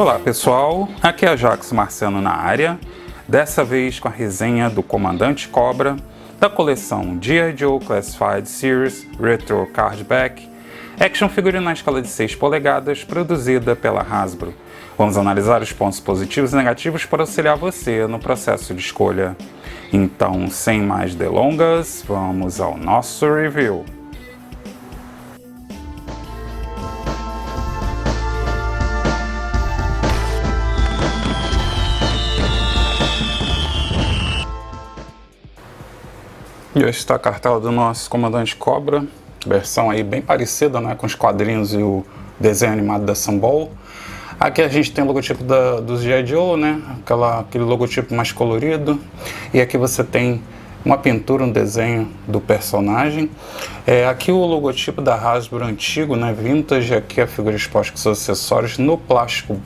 Olá pessoal, aqui é a Jax Marciano na área, dessa vez com a resenha do Comandante Cobra, da coleção G.I. Joe Classified Series Retro Cardback, action figure na escala de 6 polegadas, produzida pela Hasbro. Vamos analisar os pontos positivos e negativos para auxiliar você no processo de escolha. Então, sem mais delongas, vamos ao nosso review. E esta está a cartela do nosso Comandante Cobra, versão aí bem parecida, né, com os quadrinhos e o desenho animado da Sunball. Aqui a gente tem o logotipo do G.I. Joe, né, aquele logotipo mais colorido. E aqui você tem uma pintura, um desenho do personagem. Aqui o logotipo da Hasbro antigo, né, vintage. Aqui a figura exposta com seus acessórios no plástico,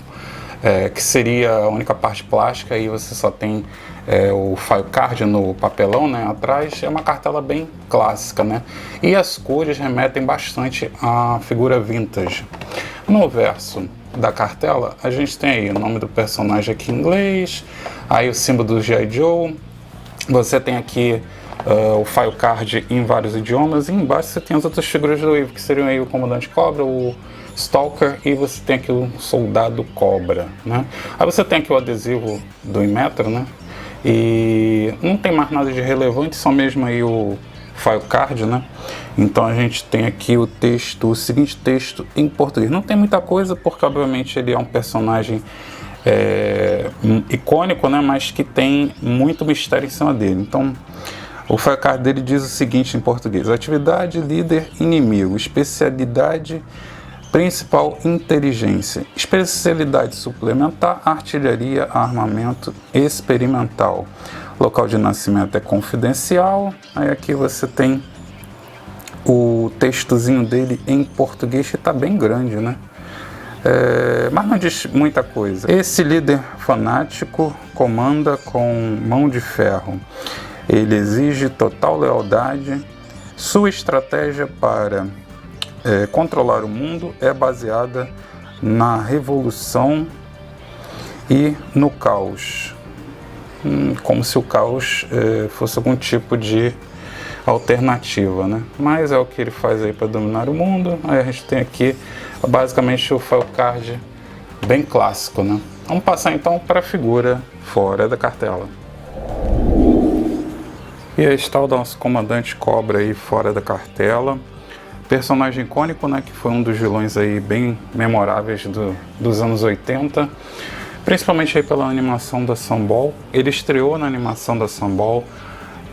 que seria a única parte plástica, e você só tem o file card no papelão, né, atrás. É uma cartela bem clássica, né, e as cores remetem bastante à figura vintage. No verso da cartela a gente tem aí o nome do personagem aqui em inglês, aí o símbolo do G.I. Joe. Você tem aqui o file card em vários idiomas, e embaixo você tem as outras figuras do livro, que seriam aí o Comandante Cobra, o Stalker, e você tem aqui o Soldado Cobra, né? Aí você tem aqui o adesivo do Inmetro, né? E não tem mais nada de relevante, só mesmo aí o file card, né? Então a gente tem aqui o texto, o seguinte texto em português. Não tem muita coisa, porque obviamente ele é um personagem icônico, né? Mas que tem muito mistério em cima dele. Então o file card dele diz o seguinte em português: atividade, líder, inimigo, especialidade principal, inteligência, especialidade suplementar, artilharia, armamento experimental. Local de nascimento é confidencial. Aí aqui você tem o textozinho dele em português, que está bem grande, né? Mas não diz muita coisa. Esse líder fanático comanda com mão de ferro. Ele exige total lealdade. Sua estratégia para controlar o mundo é baseada na revolução e no caos. Como se o caos fosse algum tipo de alternativa, né? Mas é o que ele faz aí para dominar o mundo. Aí a gente tem aqui basicamente o file card bem clássico, né? Vamos passar então para a figura fora da cartela. E aí está o nosso Comandante Cobra aí fora da cartela. Personagem icônico, né, que foi um dos vilões aí bem memoráveis dos anos 80, principalmente aí pela animação da Sunball. Ele estreou na animação da Sunball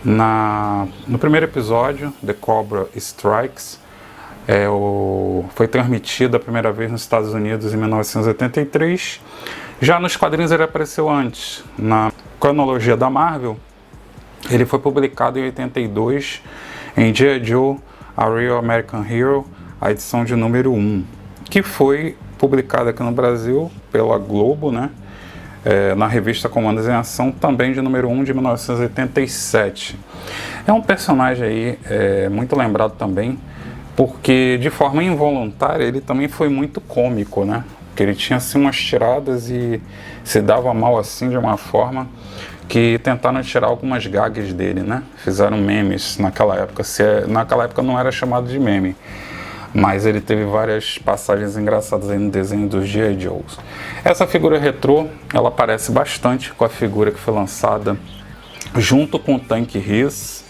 no primeiro episódio, The Cobra Strikes. Foi transmitido a primeira vez nos Estados Unidos em 1983. Já nos quadrinhos ele apareceu antes. Na cronologia da Marvel, ele foi publicado em 82 em G.I. Joe A Real American Hero, a edição de número 1, que foi publicada aqui no Brasil pela Globo, né? Na revista Comandos em Ação, também de número 1 de 1987. É um personagem aí muito lembrado também, porque de forma involuntária ele também foi muito cômico, né? Porque ele tinha assim umas tiradas e se dava mal assim de uma forma que tentaram tirar algumas gags dele, né? Fizeram memes naquela época. Naquela época não era chamado de meme, mas ele teve várias passagens engraçadas aí no desenho dos G.I. Joes. Essa figura retrô, ela parece bastante com a figura que foi lançada junto com o Tank Hiss,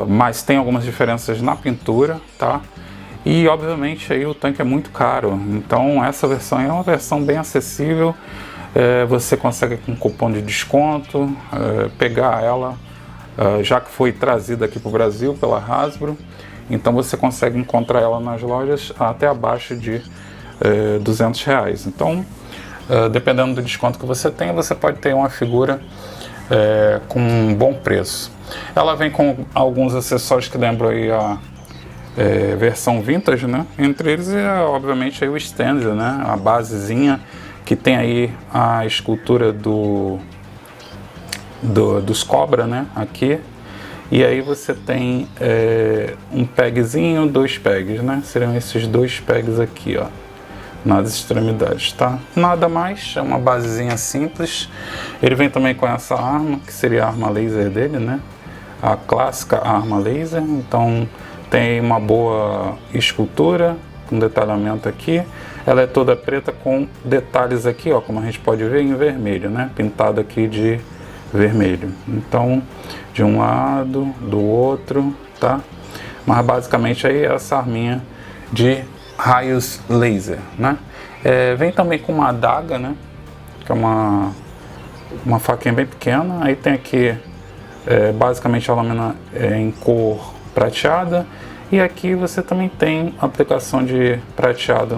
mas tem algumas diferenças na pintura, tá? E obviamente aí o tanque é muito caro, então essa versão é uma versão bem acessível. Você consegue com um cupom de desconto pegar ela, já que foi trazida aqui para o Brasil pela Hasbro. Então você consegue encontrar ela nas lojas até abaixo de R$200. Então, dependendo do desconto que você tem, você pode ter uma figura com um bom preço. Ela vem com alguns acessórios que lembram aí a versão vintage, né? Entre eles obviamente aí o stand, né? A basezinha, que tem aí a escultura dos Cobra, né, aqui. E aí você tem um pegzinho, dois pegs, né? Seriam esses dois pegs aqui, ó. nas extremidades, tá? Nada mais, é uma basezinha simples. Ele vem também com essa arma, que seria a arma laser dele, né? A clássica arma laser. Então tem uma boa escultura, com detalhamento aqui. Ela é toda preta com detalhes aqui, ó, como a gente pode ver, em vermelho, né? Pintado aqui de vermelho. Então, de um lado, do outro, tá? Mas basicamente aí é essa arminha de raios laser, né? Vem também com uma adaga, né? Que é uma faquinha bem pequena. Aí tem aqui basicamente a lâmina em cor prateada. E aqui você também tem aplicação de prateado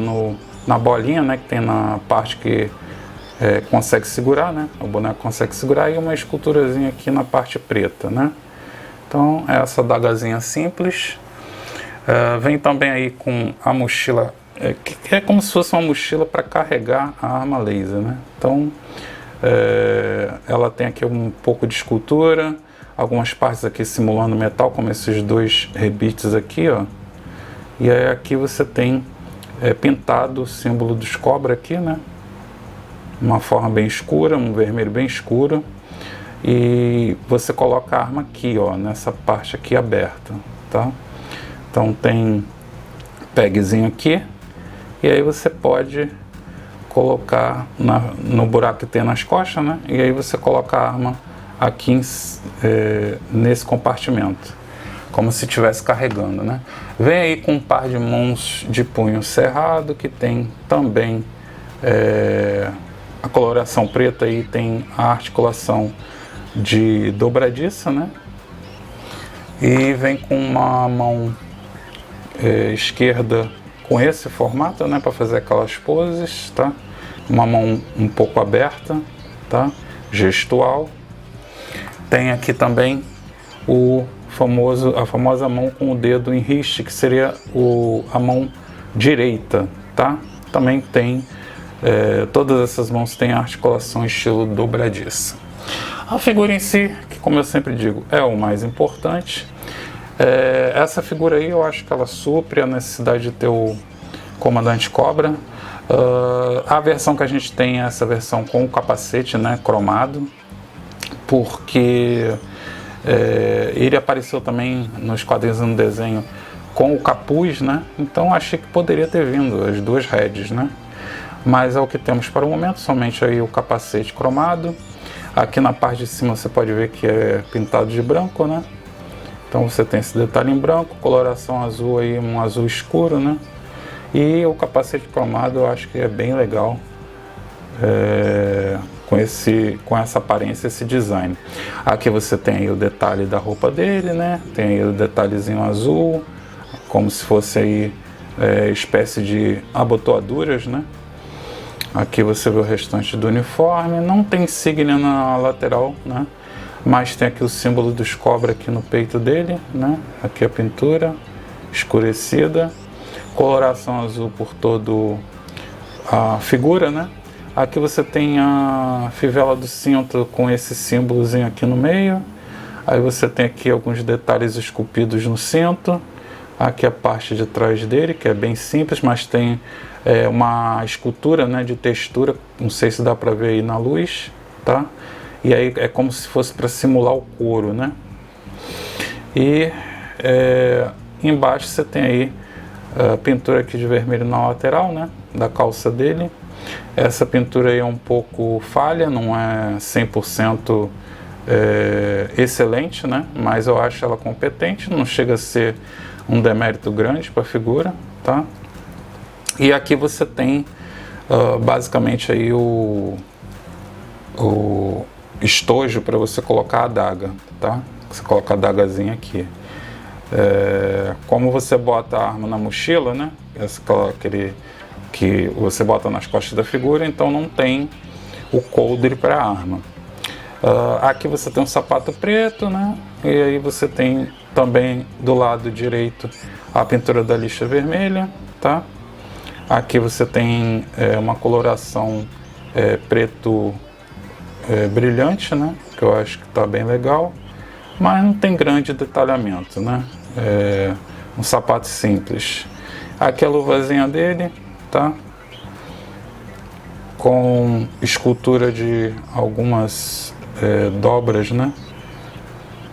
na bolinha, né? Que tem na parte que consegue segurar, né? O boneco consegue segurar, e uma esculturazinha aqui na parte preta, né? Então essa adagazinha simples. Vem também aí com a mochila, que é como se fosse uma mochila para carregar a arma laser, né? Então ela tem aqui um pouco de escultura, algumas partes aqui simulando metal, como esses dois rebites aqui, ó. E aí aqui você tem pintado o símbolo dos cobra aqui, né? Uma forma bem escura, um vermelho bem escuro. E você coloca a arma aqui, ó, nessa parte aqui aberta, tá? Então tem pegzinho aqui, e aí você pode colocar no buraco que tem nas costas, né? E aí você coloca a arma aqui nesse compartimento, como se estivesse carregando, né? Vem aí com um par de mãos de punho cerrado, que tem também a coloração preta, e tem a articulação de dobradiça, né? E vem com uma mão esquerda com esse formato, né, para fazer aquelas poses, tá? Uma mão um pouco aberta, tá? Gestual. Tem aqui também a famosa mão com o dedo em riste, que seria a mão direita, tá? Também tem todas essas mãos têm articulação estilo dobradiça. A figura em si, que como eu sempre digo, é o mais importante. Essa figura aí eu acho que ela supre a necessidade de ter o comandante Cobra. A versão que a gente tem é essa versão com o capacete, né, cromado, porque ele apareceu também nos quadrinhos no desenho com o capuz, né? Então achei que poderia ter vindo as duas heads, né? Mas é o que temos para o momento, somente aí o capacete cromado. Aqui na parte de cima você pode ver que é pintado de branco, né? Então você tem esse detalhe em branco, coloração azul aí, um azul escuro, né? E o capacete cromado eu acho que é bem legal, com essa aparência, esse design. Aqui você tem aí o detalhe da roupa dele, né? Tem aí o detalhezinho azul, como se fosse aí espécie de abotoaduras, né? Aqui você vê o restante do uniforme, não tem insígnia na lateral, né? Mas tem aqui o símbolo dos cobra aqui no peito dele, né? Aqui a pintura escurecida, coloração azul por todo a figura, né? Aqui você tem a fivela do cinto com esse símbolozinho aqui no meio. Aí você tem aqui alguns detalhes esculpidos no cinto. Aqui a parte de trás dele, que é bem simples, mas tem uma escultura, né, de textura. Não sei se dá para ver aí na luz, tá? E aí é como se fosse para simular o couro, né? E embaixo você tem aí a pintura aqui de vermelho na lateral, né, da calça dele. Essa pintura aí é um pouco falha, não é 100% excelente, né? Mas eu acho ela competente, não chega a ser um demérito grande para a figura, tá? E aqui você tem basicamente aí o estojo para você colocar a adaga, tá? Você coloca a adagazinha aqui. Como você bota a arma na mochila, né? Aquele que você bota nas costas da figura, então não tem o coldre para a arma. Aqui você tem um sapato preto, né? E aí você tem também do lado direito a pintura da lixa vermelha, tá? Aqui você tem uma coloração preto brilhante, né? Que eu acho que tá bem legal, mas não tem grande detalhamento, né? Um sapato simples. Aqui a luvazinha dele, tá? com escultura de algumas dobras, né?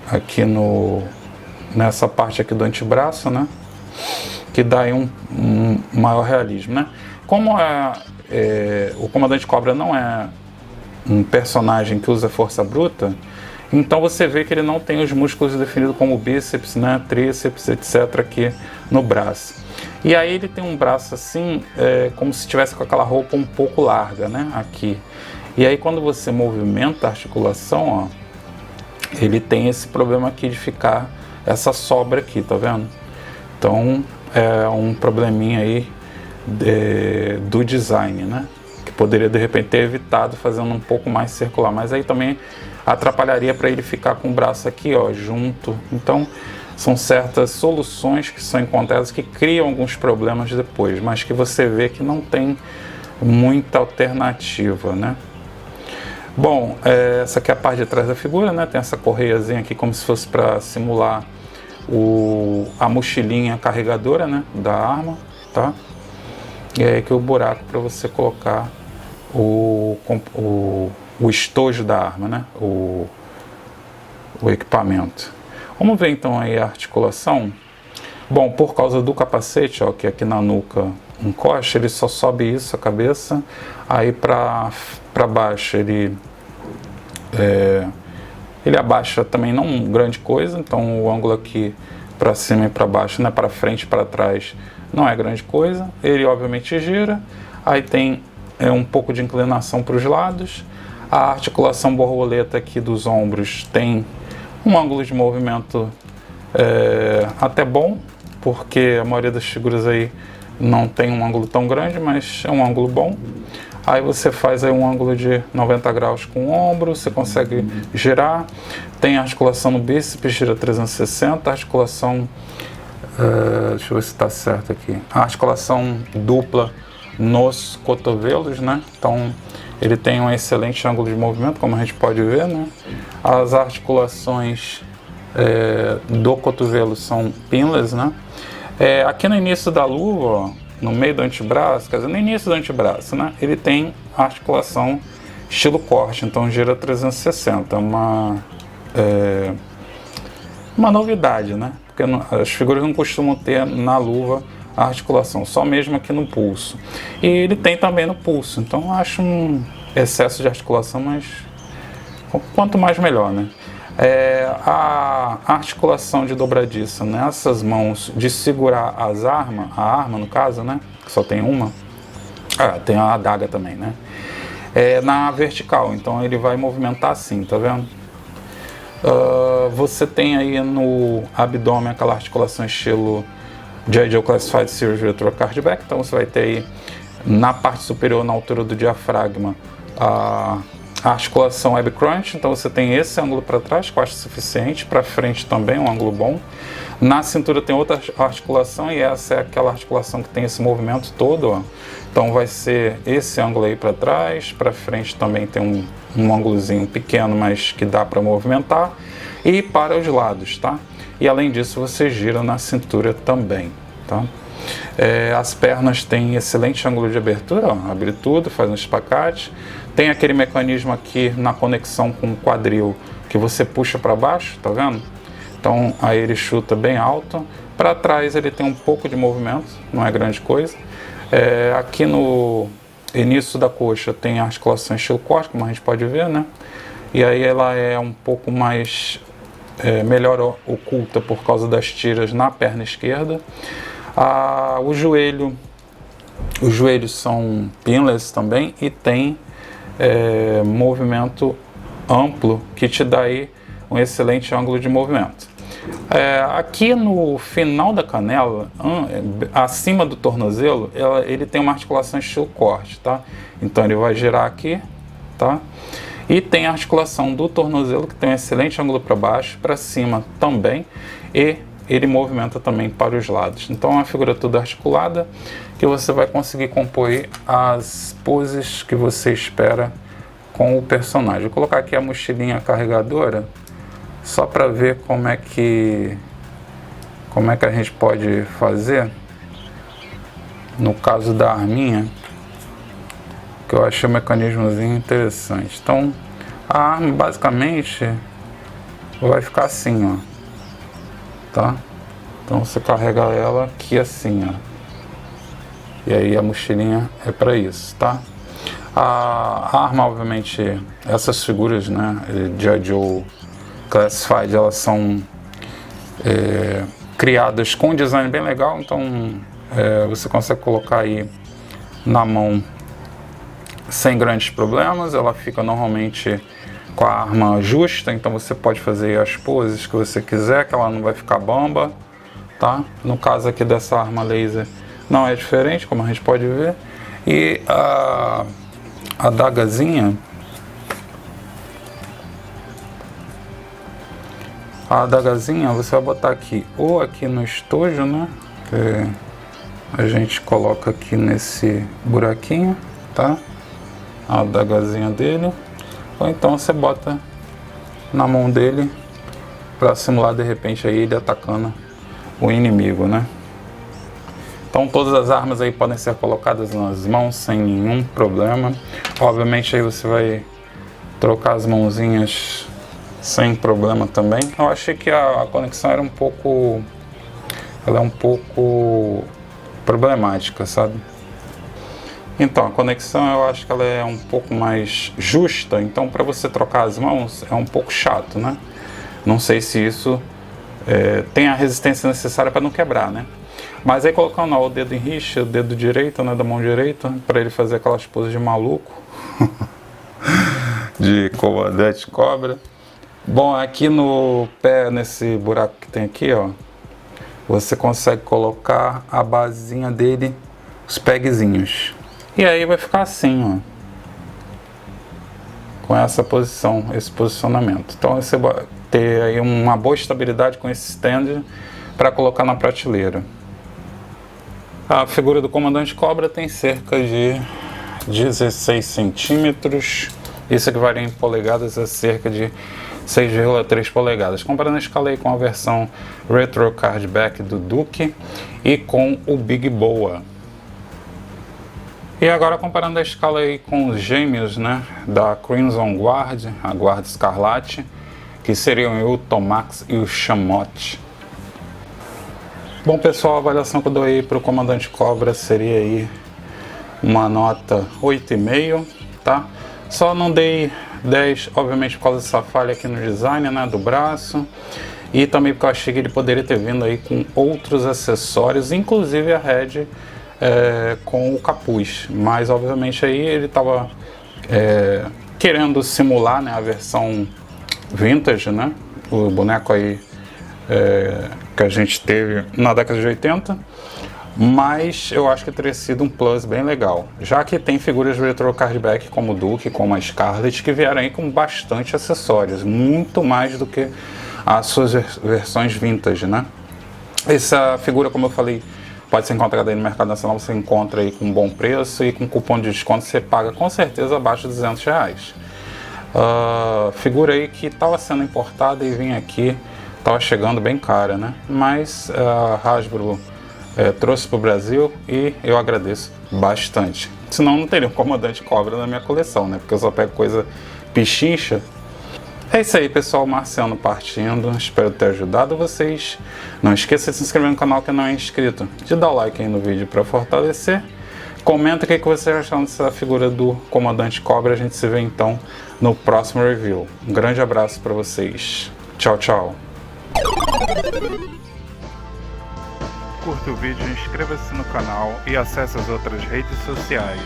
Aqui nessa parte aqui do antebraço, né? Que dá aí um maior realismo, né? Como o Comandante Cobra não é um personagem que usa força bruta, então você vê que ele não tem os músculos definidos como bíceps, né, tríceps, etc. aqui no braço. E aí ele tem um braço assim, como se estivesse com aquela roupa um pouco larga, né, aqui. E aí quando você movimenta a articulação, ó, ele tem esse problema aqui de ficar essa sobra aqui, tá vendo? Então é um probleminha aí do design, né? Que poderia de repente ter evitado fazendo um pouco mais circular, mas aí também atrapalharia para ele ficar com o braço aqui, ó, junto. Então são certas soluções que são encontradas que criam alguns problemas depois, mas que você vê que não tem muita alternativa, né? Bom, essa aqui é a parte de trás da figura, né? Tem essa correiazinha aqui como se fosse para simular a mochilinha carregadora, né, da arma, tá? E aí que o buraco para você colocar o estojo da arma, né, o equipamento. Vamos ver então aí a articulação. Bom, por causa do capacete, ó, que aqui na nuca encosta, ele só sobe isso, a cabeça, aí para baixo ele abaixa também não grande coisa, então o ângulo aqui para cima e para baixo, né, para frente e para trás, não é grande coisa. Ele obviamente gira, aí tem um pouco de inclinação para os lados. A articulação borboleta aqui dos ombros tem um ângulo de movimento até bom, porque a maioria das figuras aí não tem um ângulo tão grande, mas é um ângulo bom. Aí você faz aí um ângulo de 90 graus com o ombro, você consegue girar. Tem articulação no bíceps, gira 360, articulação, deixa eu ver se está certo aqui, a articulação dupla nos cotovelos, né? Então ele tem um excelente ângulo de movimento, como a gente pode ver, né? As articulações do cotovelo são pinless, né? Aqui no início da luva, ó, no meio do antebraço, quer dizer, no início do antebraço, né, ele tem a articulação estilo corte, então gira 360, uma novidade, né, porque as figuras não costumam ter na luva a articulação, só mesmo aqui no pulso. E ele tem também no pulso, então eu acho um excesso de articulação, mas quanto mais melhor, né. A articulação de dobradiça nessas mãos de segurar a arma no caso, né, que só tem uma, tem a adaga também, né, na vertical, então ele vai movimentar assim, tá vendo? Você tem aí no abdômen aquela articulação estilo G.I. Joe Classified Series Retro Cardback, então você vai ter aí na parte superior, na altura do diafragma, a articulação web crunch, então você tem esse ângulo para trás, que eu acho suficiente, para frente também, um ângulo bom. Na cintura tem outra articulação, e essa é aquela articulação que tem esse movimento todo, ó. Então vai ser esse ângulo aí para trás, para frente também tem um ângulozinho pequeno, mas que dá para movimentar, e para os lados, tá? E além disso você gira na cintura também, tá? As pernas têm excelente ângulo de abertura, ó, abre tudo, faz um espacate. Tem aquele mecanismo aqui na conexão com o quadril que você puxa para baixo, tá vendo? Então aí ele chuta bem alto. Para trás ele tem um pouco de movimento, não é grande coisa. Aqui no início da coxa tem a articulação estilo corte, como a gente pode ver, né? E aí ela é um pouco mais melhor oculta por causa das tiras na perna esquerda. Os joelhos são pinless também e tem movimento amplo que te dá aí um excelente ângulo de movimento. Aqui no final da canela, acima do tornozelo, ele tem uma articulação estilo corte, tá? Então ele vai girar aqui, tá? E tem a articulação do tornozelo que tem um excelente ângulo para baixo, para cima também, e ele movimenta também para os lados. Então é uma figura toda articulada que você vai conseguir compor as poses que você espera com o personagem. Vou colocar aqui a mochilinha carregadora só para ver como é que a gente pode fazer no caso da arminha, que eu achei o mecanismozinho interessante. Então a arma basicamente vai ficar assim, ó, tá? Então você carrega ela aqui assim, ó, e aí a mochilinha é para isso, tá? A arma, obviamente, essas figuras, né, G.I. Joe Classified, elas são criadas com um design bem legal, então você consegue colocar aí na mão sem grandes problemas. Ela fica normalmente com a arma justa, então você pode fazer as poses que você quiser, que ela não vai ficar bamba, tá? No caso aqui dessa arma laser não é diferente, como a gente pode ver. E a adagazinha, você vai botar aqui ou aqui no estojo, né, que a gente coloca aqui nesse buraquinho, tá? A adagazinha dele, ou então você bota na mão dele para simular de repente aí ele atacando o inimigo, né? Então todas as armas aí podem ser colocadas nas mãos sem nenhum problema. Obviamente aí você vai trocar as mãozinhas sem problema também. Eu achei que a conexão era um pouco problemática, sabe? Então a conexão eu acho que ela é um pouco mais justa, então para você trocar as mãos é um pouco chato, né? Não sei se isso tem a resistência necessária para não quebrar, né? Mas aí colocando o dedo em rixa, o dedo direito, né, da mão direita, para ele fazer aquelas poses de maluco, de comandante cobra. Bom, aqui no pé, nesse buraco que tem aqui, ó, você consegue colocar a basezinha dele, os pegzinhos. E aí vai ficar assim, ó, com essa posição, esse posicionamento. Então você vai ter aí uma boa estabilidade com esse stand para colocar na prateleira. A figura do comandante cobra tem cerca de 16 centímetros. Isso equivaria em polegadas a cerca de 6,3 polegadas. Comparando a escala aí com a versão Retro Cardback do Duke e com o Big Boa. E agora comparando a escala aí com os gêmeos, né, da Crimson Guard, a Guarda Escarlate, que seriam o Tomax e o Chamotte. Bom pessoal, a avaliação que eu dou aí para o comandante cobra seria aí uma nota 8,5, tá? Só não dei 10, obviamente por causa dessa falha aqui no design, né, do braço, e também porque eu achei que ele poderia ter vindo aí com outros acessórios, inclusive a head com o capuz, mas obviamente aí ele estava querendo simular, né, a versão vintage, né, o boneco aí que a gente teve na década de 80, mas eu acho que teria sido um plus bem legal, já que tem figuras retro cardback como o Duke, como a Scarlet, que vieram aí com bastante acessórios, muito mais do que as suas versões vintage, né? Essa figura, como eu falei, pode ser encontrada aí no mercado nacional, você encontra aí com um bom preço e com cupom de desconto você paga com certeza abaixo de R$200. Figura aí que estava sendo importada e vinha aqui, estava chegando bem cara, né? Mas a Hasbro trouxe para o Brasil e eu agradeço bastante. Senão não teria um comandante cobra na minha coleção, né? Porque eu só pego coisa pichincha. É isso aí, pessoal. Marciano partindo. Espero ter ajudado vocês. Não esqueça de se inscrever no canal que não é inscrito. De dar o like aí no vídeo para fortalecer. Comenta o que você achou dessa figura do comandante cobra. A gente se vê então no próximo review. Um grande abraço para vocês. Tchau, tchau. Curta o vídeo, inscreva-se no canal e acesse as outras redes sociais.